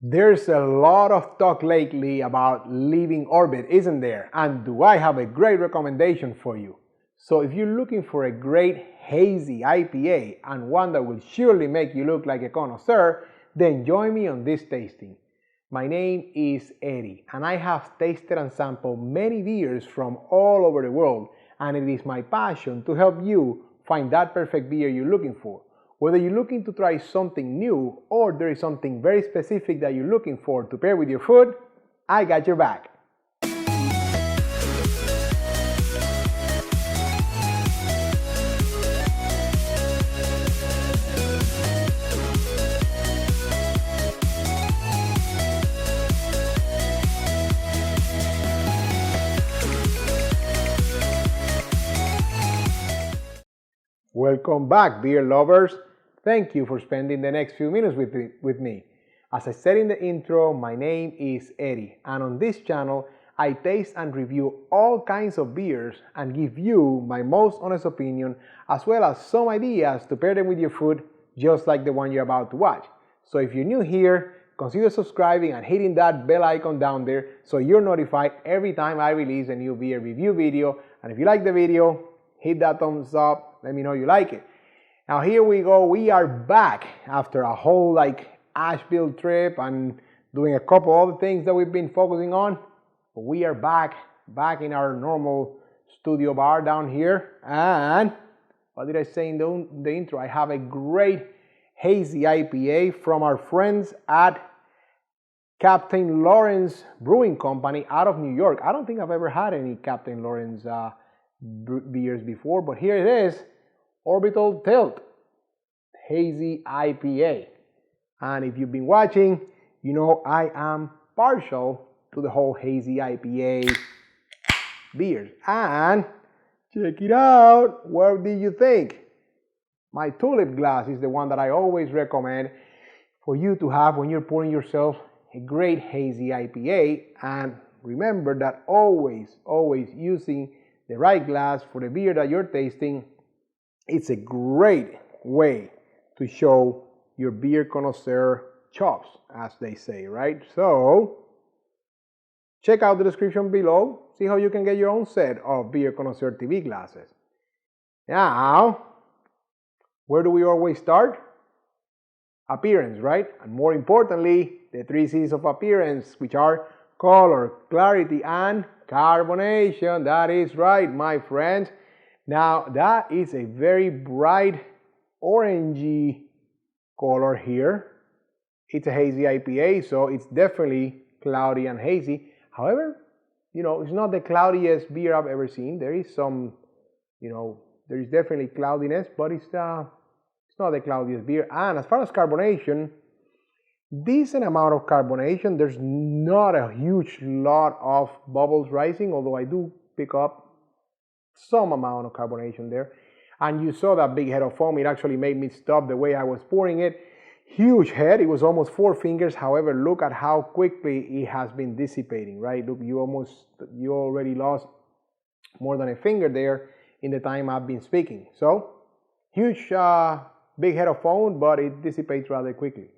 There's a lot of talk lately about leaving Orbit, isn't there? And do I have a great recommendation for you? So if you're looking for a great hazy IPA and one that will surely make you look like a connoisseur, then join me on this tasting. My name is Eddie and I have tasted and sampled many beers from all over the world, and it is my passion to help you find that perfect beer you're looking for. Whether you're looking to try something new or there is something very specific that you're looking for to pair with your food, I got your back. Welcome back, beer lovers. Thank you for spending the next few minutes with me. As I said in the intro, my name is Eddie, and on this channel, I taste and review all kinds of beers and give you my most honest opinion, as well as some ideas to pair them with your food, just like the one you're about to watch. So if you're new here, consider subscribing and hitting that bell icon down there so you're notified every time I release a new beer review video. And if you like the video, hit that thumbs up, let me know you like it. Now here we go, we are back after a whole Asheville trip and doing a couple other things that we've been focusing on. But we are back in our normal studio bar down here. And what did I say in the intro? I have a great hazy IPA from our friends at Captain Lawrence Brewing Company out of New York. I don't think I've ever had any Captain Lawrence beers before, but here it is. Orbital Tilt Hazy IPA. And if you've been watching, you know I am partial to the whole hazy IPA beers. And check it out. What did you think? My tulip glass is the one that I always recommend for you to have when you're pouring yourself a great hazy IPA. And remember that always using the right glass for the beer that you're tasting. It's a great way to show your beer connoisseur chops, as they say, right? So, check out the description below. See how you can get your own set of Beer Connoisseur TV glasses. Now, where do we always start? Appearance, right? And more importantly, the 3 C's of appearance, which are color, clarity, and carbonation. That is right, my friends. Now that is a very bright orangey color here. It's a hazy IPA, so it's definitely cloudy and hazy. However, you know, it's not the cloudiest beer I've ever seen. There is some, you know, there is definitely cloudiness, but it's not the cloudiest beer. And as far as carbonation, decent amount of carbonation. There's not a huge lot of bubbles rising, although I do pick up some amount of carbonation there. And you saw that big head of foam. It actually made me stop the way I was pouring it. Huge head. It was almost 4 fingers. However, look at how quickly it has been dissipating, right? Look, you already lost more than a finger there in the time I've been speaking. So huge big head of foam, but it dissipates rather quickly.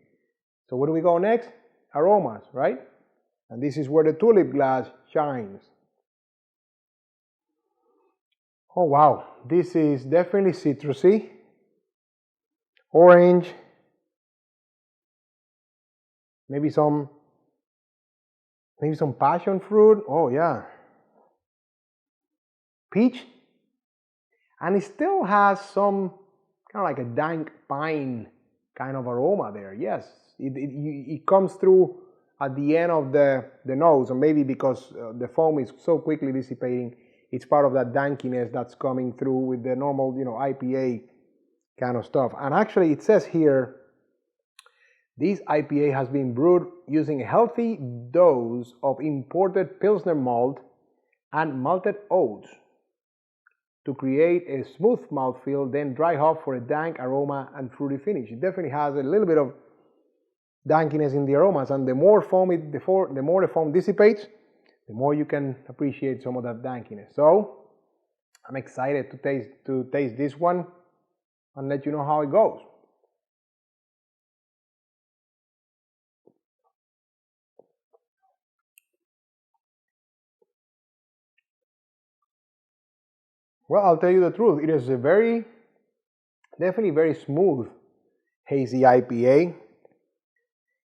So where do we go next? Aromas, right? And this is where the tulip glass shines. Oh wow, this is definitely citrusy, orange, maybe some passion fruit. Oh yeah, peach, and it still has some kind of like a dank pine kind of aroma there. Yes, it comes through at the end of the nose, or maybe because the foam is so quickly dissipating. It's part of that dankiness that's coming through with the normal, you know, IPA kind of stuff. And actually it says here, this IPA has been brewed using a healthy dose of imported Pilsner malt and malted oats to create a smooth mouthfeel, then dry hop for a dank aroma and fruity finish. It definitely has a little bit of dankiness in the aromas, and the more the foam dissipates, the more you can appreciate some of that dankiness. So I'm excited to taste this one and let you know how it goes. Well, I'll tell you the truth. It is a definitely very smooth Hazy IPA.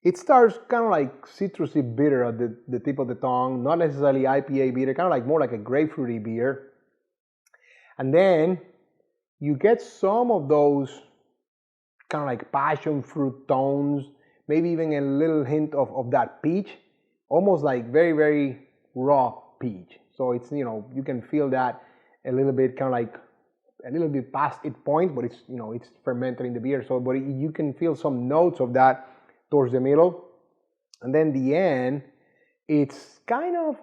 It starts kind of like citrusy bitter at the tip of the tongue, not necessarily IPA bitter, kind of like more like a grapefruity beer. And then you get some of those kind of like passion fruit tones, maybe even a little hint of that peach, almost like very, very raw peach. So it's, you can feel that a little bit kind of like a little bit past its point, but it's, it's fermented in the beer. So, but you can feel some notes of that towards the middle. And then the end, it's kind of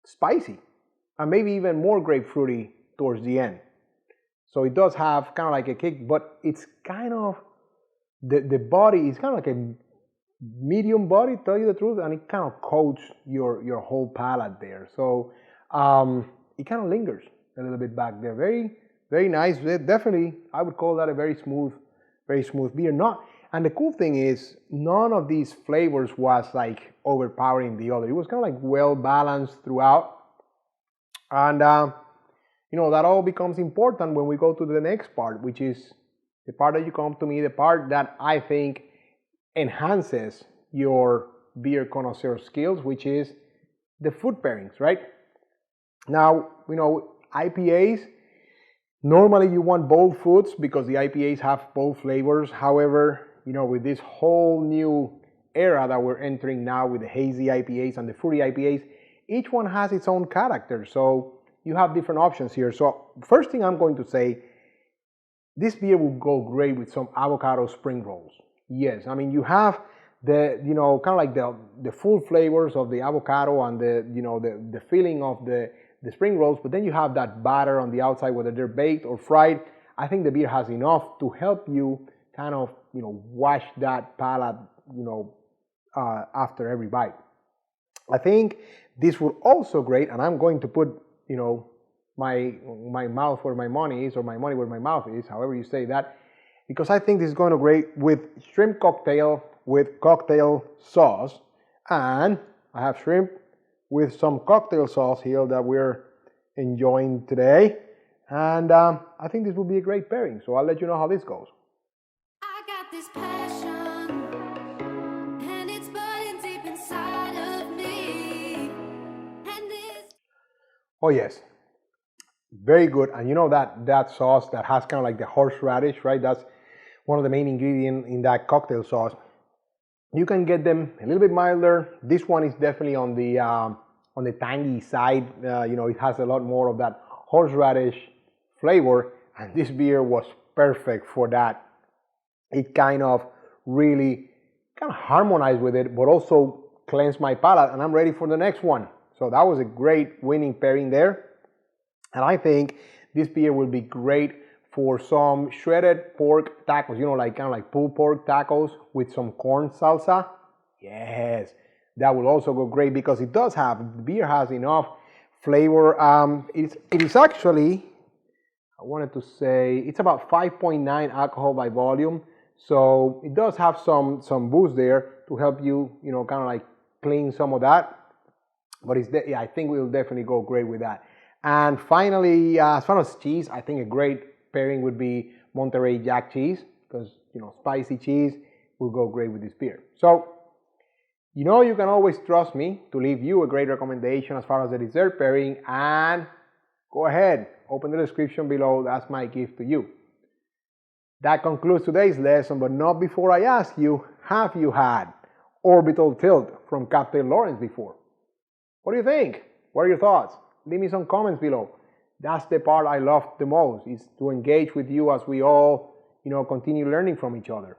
spicy and maybe even more grapefruity towards the end. So it does have kind of like a kick, but it's kind of, the body is kind of like a medium body, tell you the truth, and it kind of coats your whole palate there. So it kind of lingers a little bit back there. Very, very nice. Definitely, I would call that a very smooth beer. And the cool thing is, none of these flavors was like overpowering the other. It was kind of like well balanced throughout. And that all becomes important when we go to the next part, which is the part that you come to me, the part that I think enhances your beer connoisseur skills, which is the food pairings, right? Now, IPAs, normally you want bold foods because the IPAs have bold flavors. However, with this whole new era that we're entering now with the hazy IPAs and the fruity IPAs, each one has its own character. So you have different options here. So first thing I'm going to say, this beer will go great with some avocado spring rolls. Yes, I mean, you have the, kind of like the full flavors of the avocado and the feeling of the spring rolls, but then you have that batter on the outside, whether they're baked or fried. I think the beer has enough to help you kind of, wash that palate, after every bite. I think this would also great, and I'm going to put, my mouth where my money is, or my money where my mouth is, however you say that, because I think this is going to great with shrimp cocktail with cocktail sauce. And I have shrimp with some cocktail sauce here that we're enjoying today. And I think this will be a great pairing. So I'll let you know how this goes. I got this passion, and it's burning deep inside of me. And this... Oh yes, very good. And that sauce that has kind of like the horseradish, right? That's one of the main ingredients in that cocktail sauce. You can get them a little bit milder. This one is definitely on the tangy side. It has a lot more of that horseradish flavor, and this beer was perfect for that. It kind of really kind of harmonized with it, but also cleansed my palate, and I'm ready for the next one. So that was a great winning pairing there. And I think this beer will be great for some shredded pork tacos, kind of like pulled pork tacos with some corn salsa. Yes, that will also go great because the beer has enough flavor. It is actually, I wanted to say, it's about 5.9 alcohol by volume. So it does have some boost there to help you, kind of like clean some of that. But I think we'll definitely go great with that. And finally, as far as cheese, I think a great pairing would be Monterey Jack cheese, because spicy cheese will go great with this beer. So you can always trust me to leave you a great recommendation as far as the dessert pairing, and go ahead, open the description below. That's my gift to you. That concludes today's lesson, but not before I ask you, have you had Orbital Tilt from Captain Lawrence before? What do you think? What are your thoughts? Leave me some comments below. That's the part I love the most, is to engage with you as we all, continue learning from each other.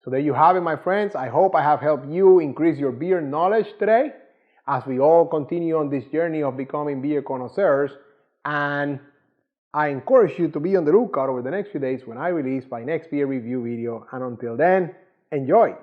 So there you have it, my friends. I hope I have helped you increase your beer knowledge today as we all continue on this journey of becoming beer connoisseurs. And I encourage you to be on the lookout over the next few days when I release my next beer review video. And until then, enjoy!